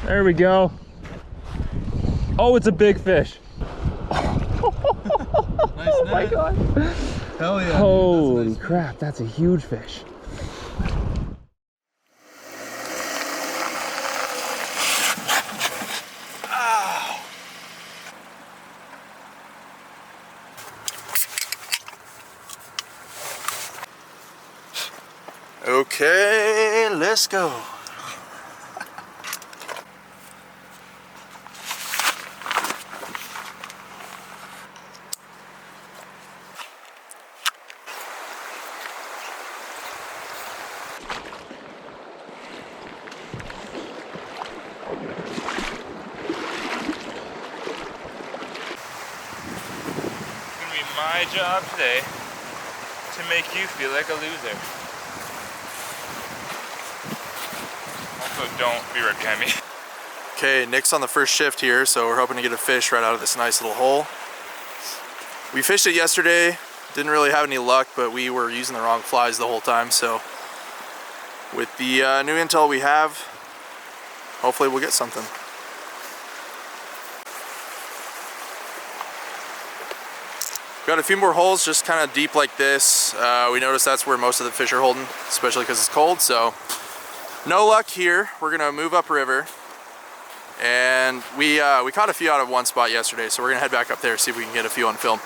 There we go. Oh, it's a big fish. Nice Oh net. my God. Hell yeah. Holy Dude, that's a nice crap, that's a huge fish. Okay, let's go. My job today to make you feel like a loser. Also, don't be right behind me. Okay, Nick's on the first shift here, so we're hoping to get a fish right out of this nice little hole. We fished it yesterday, didn't really have any luck, but we were using the wrong flies the whole time, so with the new intel we have, hopefully we'll get something. Got a few more holes just kind of deep like this. We noticed that's where most of the fish are holding, especially because it's cold, so no luck here. We're gonna move upriver, and we caught a few out of one spot yesterday, so we're gonna head back up there, see if we can get a few on film.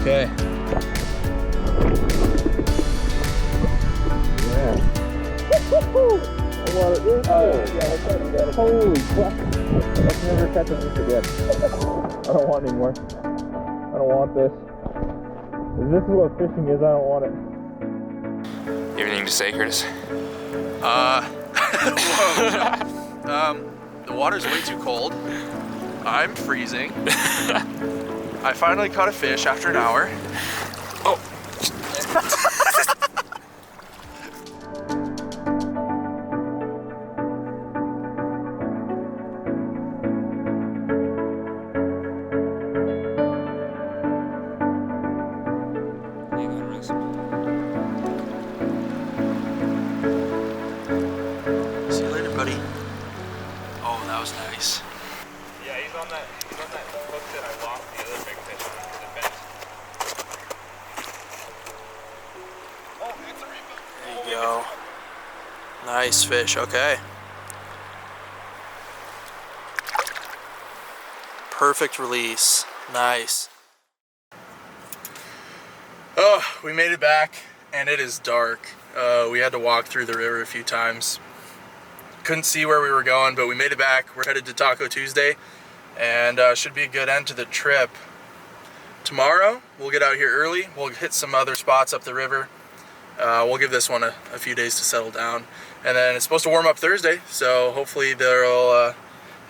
Okay. Yeah. Holy crap. Let's never catch this again. I don't want any more. I don't want this. If this is what fishing is, I don't want it. You have anything to say, Curtis? Whoa. The water's way too cold. I'm freezing. I finally caught a fish after an hour. Oh. See you later, buddy. Oh, that was nice. Yeah, he's on that hook that I lost the other big fish on to the bench. Oh, it's a rainbow. There you go. Nice fish, okay. Perfect release, nice. Oh, we made it back, and it is dark. We had to walk through the river a few times. Couldn't see where we were going, but we made it back. We're headed to Taco Tuesday, and should be a good end to the trip. tomorrow we'll get out here early. We'll hit some other spots up the river. We'll give this one a few days to settle down. And then it's supposed to warm up Thursday, so hopefully there'll,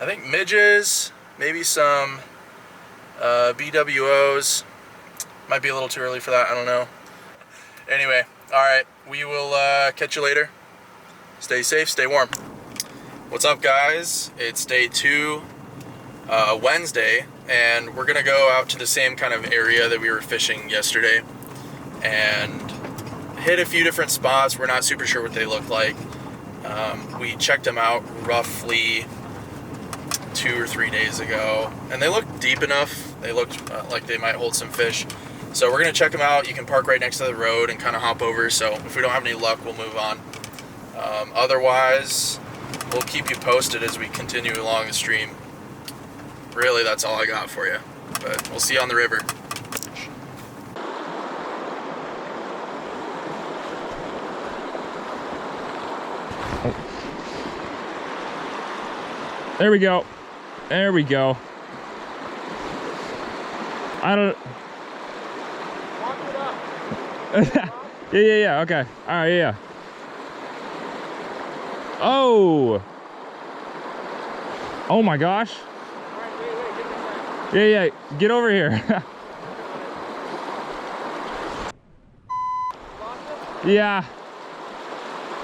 I think midges, maybe some BWOs. Might be a little too early for that, I don't know. Anyway, alright, we will catch you later. Stay safe, stay warm. What's up, guys? It's day 2, Wednesday, and we're gonna go out to the same kind of area that we were fishing yesterday and hit a few different spots. We're not super sure what they look like. We checked them out roughly 2 or 3 days ago, and they looked deep enough. They looked like they might hold some fish. So we're gonna check them out. You can park right next to the road and kind of hop over. So if we don't have any luck, we'll move on. Otherwise, we'll keep you posted as we continue along the stream. Really, that's all I got for you. But we'll see you on the river. There we go. There we go. I don't. Yeah. Okay. All right. Yeah. Oh. Oh my gosh. Yeah. Get over here. Yeah.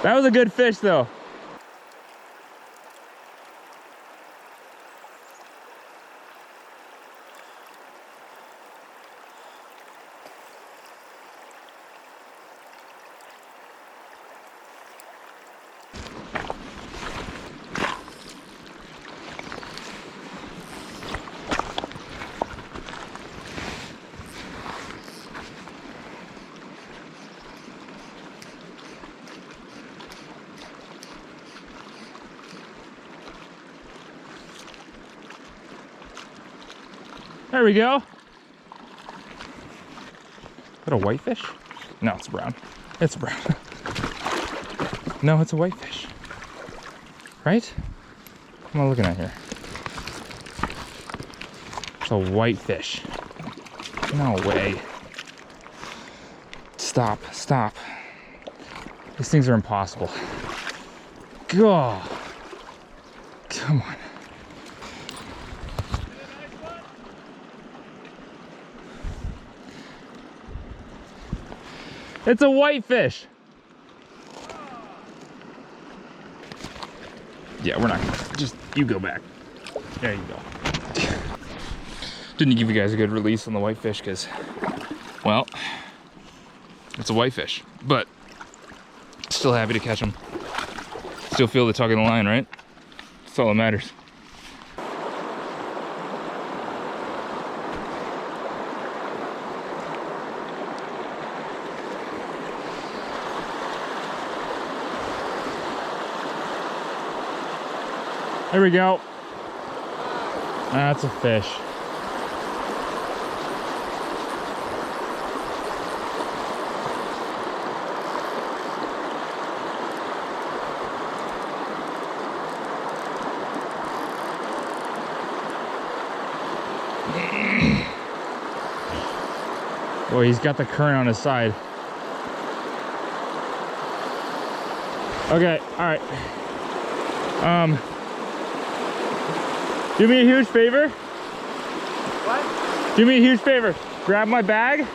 That was a good fish, though. There we go. Is that a whitefish? No, it's brown. It's brown. No, it's a whitefish. Right? What am I looking at here? It's a whitefish. No way. Stop. These things are impossible. God. Come on. It's a whitefish. Yeah, we're not gonna, just, you go back. There you go. Didn't give you guys a good release on the whitefish because, well, it's a whitefish, but still happy to catch them. Still feel the tug of the line, right? That's all that matters. There we go. That's a fish. Boy, he's got the current on his side. Okay, all right. Do me a huge favor. What? Do me a huge favor. Grab my bag.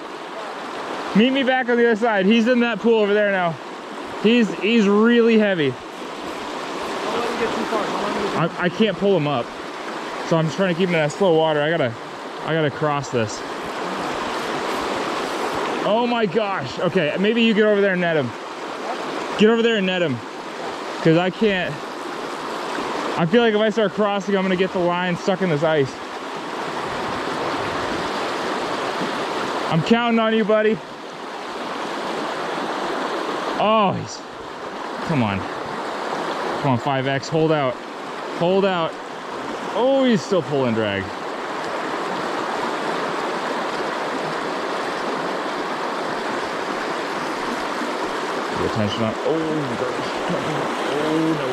Meet me back on the other side. He's in that pool over there now. He's really heavy. Don't let him get too far. Don't let him get too far. I can't pull him up, so I'm just trying to keep him in that slow water. I gotta cross this. Oh my gosh. Okay, maybe you get over there and net him. Get over there and net him, because I can't. I feel like if I start crossing, I'm gonna get the line stuck in this ice. I'm counting on you, buddy. Oh, he's, come on. Come on, 5X, hold out. Hold out. Oh, he's still pulling drag. Pay attention on, oh gosh. Oh, no.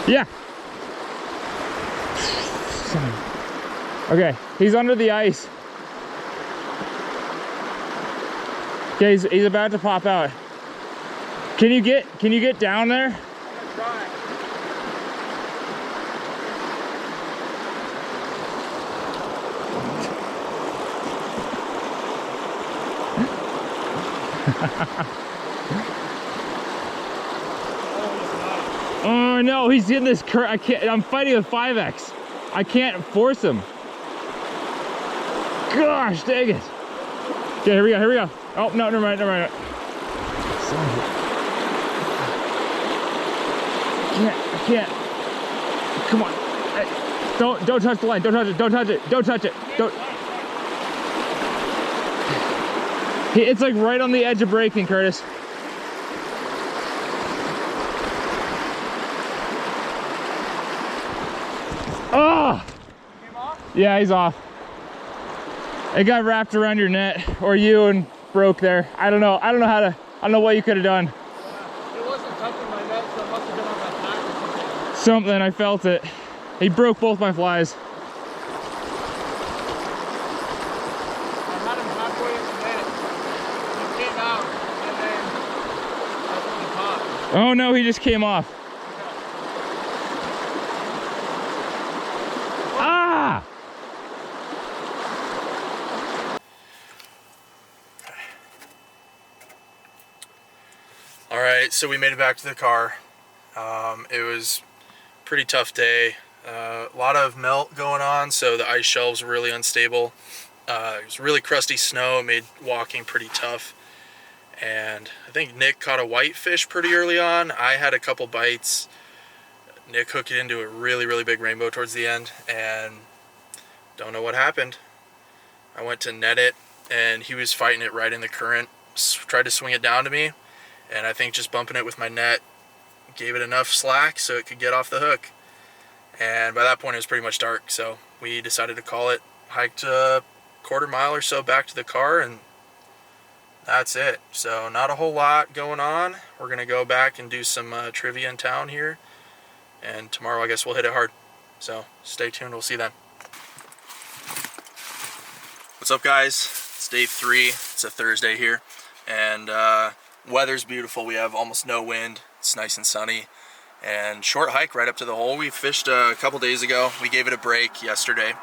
Yeah. Okay, he's under the ice. Okay, he's about to pop out. Can you get down there? I'm gonna try. Oh no, he's in this current. I can't. I'm fighting with 5X. I can't force him. Gosh, dang it. Okay, here we go. Here we go. Oh no, never mind. Never mind. I can't. Come on. Hey, don't touch the line. Don't touch it. Don't touch it. Don't touch it. Don't. It's like right on the edge of breaking, Curtis. Oh! Came off? Yeah, he's off. It got wrapped around your net, or you, and broke there. I don't know. I don't know what you could have done. It wasn't touching my net, so it must have been on my back or something. Something, I felt it. He broke both my flies. I had him halfway in the net. He came out, and then that's when he popped. Oh no, he just came off. Ah! All right, so we made it back to the car. It was a pretty tough day. A lot of melt going on, so the ice shelves were really unstable. It was really crusty snow. It made walking pretty tough. And I think Nick caught a whitefish pretty early on. I had a couple bites. Nick hooked it into a really big rainbow towards the end, and don't know what happened. I went to net it, and he was fighting it right in the current. Tried to swing it down to me, and I think just bumping it with my net gave it enough slack so it could get off the hook. And by that point it was pretty much dark, so we decided to call it. Hiked a quarter mile or so back to the car, and that's it. So not a whole lot going on. We're gonna go back and do some trivia in town here, and tomorrow I guess we'll hit it hard. So stay tuned, we'll see you then. What's up, guys? It's day 3. It's a Thursday here, and weather's beautiful. We have almost no wind. It's nice and sunny, and short hike right up to the hole. We fished a couple days ago. We gave it a break yesterday,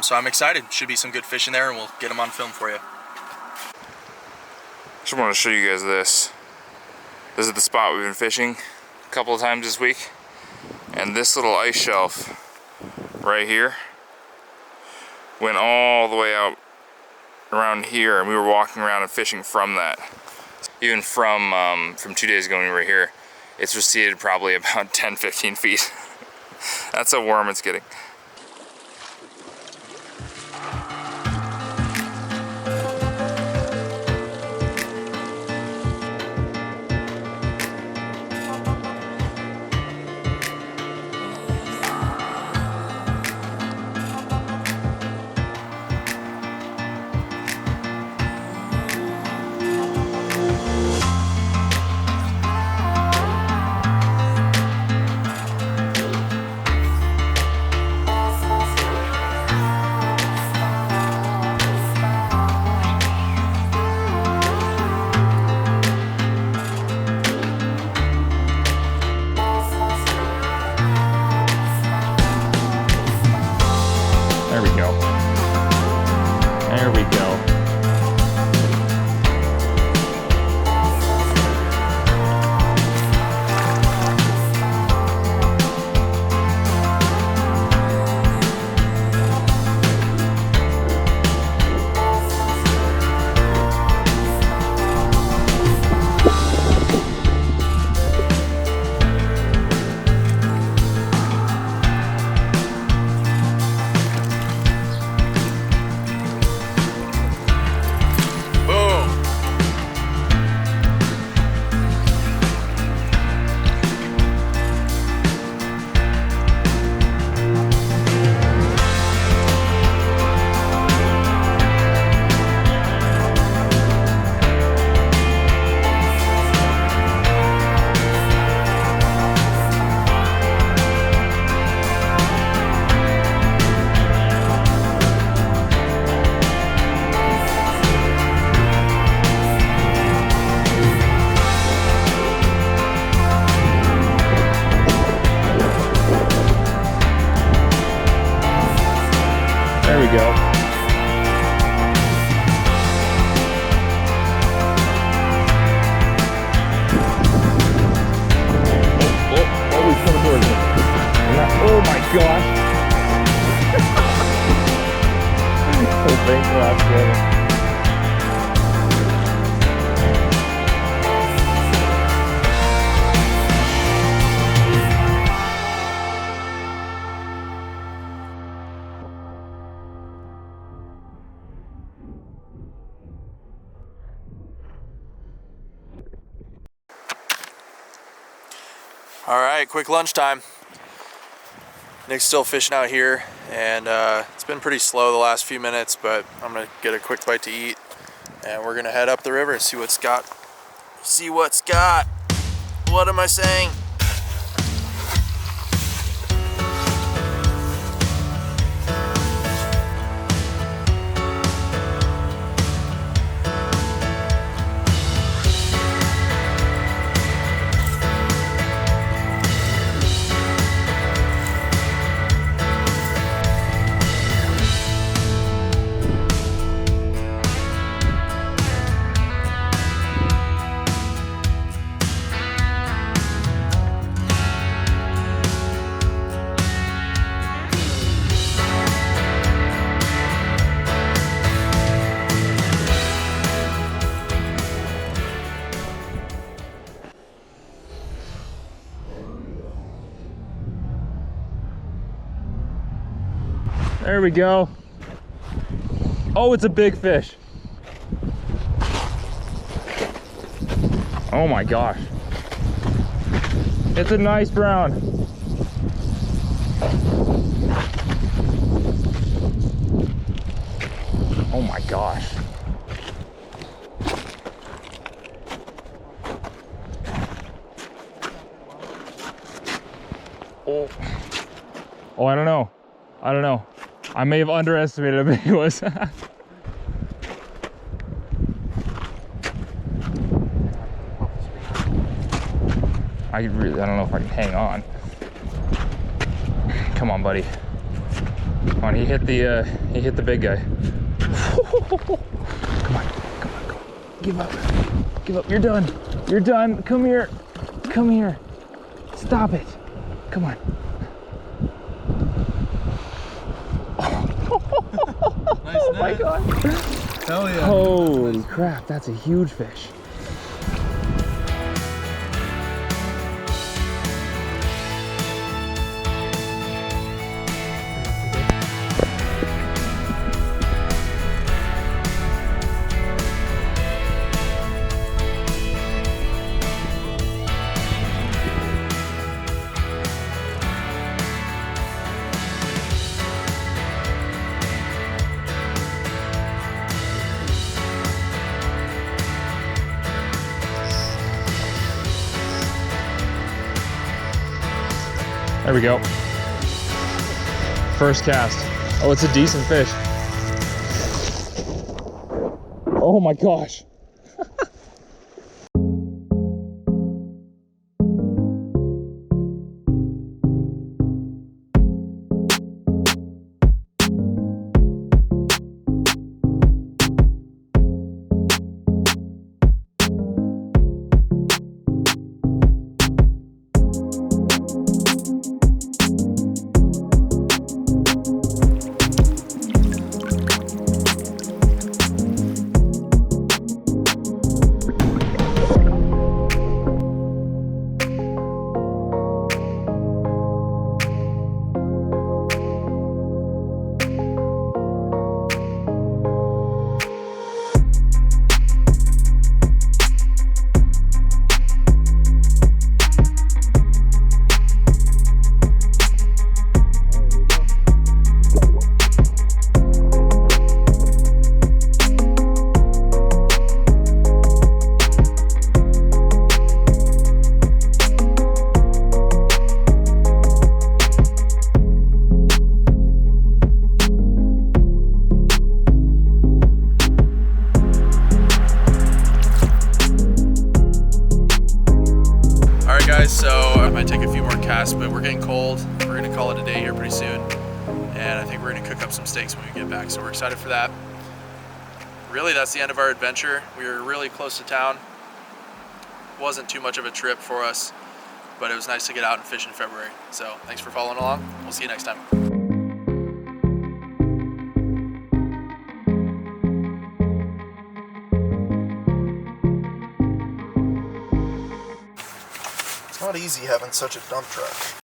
so I'm excited. Should be some good fish in there, and we'll get them on film for you. Just want to show you guys this. This is the spot we've been fishing a couple of times this week, and this little ice shelf right here went all the way out around here, and we were walking around and fishing from that. Even from 2 days ago when we were here, it's receded probably about 10-15 feet. That's how warm it's getting. All right, quick lunchtime. Nick's still fishing out here, and it's been pretty slow the last few minutes, but I'm gonna get a quick bite to eat, and we're gonna head up the river and see what's got. What am I saying? There we go. Oh, it's a big fish. Oh my gosh. It's a nice brown. Oh my gosh. Oh. Oh, I don't know. I may have underestimated how big it was. I don't know if I can hang on. Come on, buddy. Come on, he hit the big guy. Come on. Give up. You're done. Come here. Stop it. Come on. Oh my God. Hell yeah. Holy crap, that's a huge fish. There we go. First cast. Oh, it's a decent fish. Oh my gosh. So I might take a few more casts, but we're getting cold. We're gonna call it a day here pretty soon. And I think we're gonna cook up some steaks when we get back. So we're excited for that. Really, that's the end of our adventure. We were really close to town. Wasn't too much of a trip for us, but it was nice to get out and fish in February. So thanks for following along. We'll see you next time. It's not easy having such a dump truck.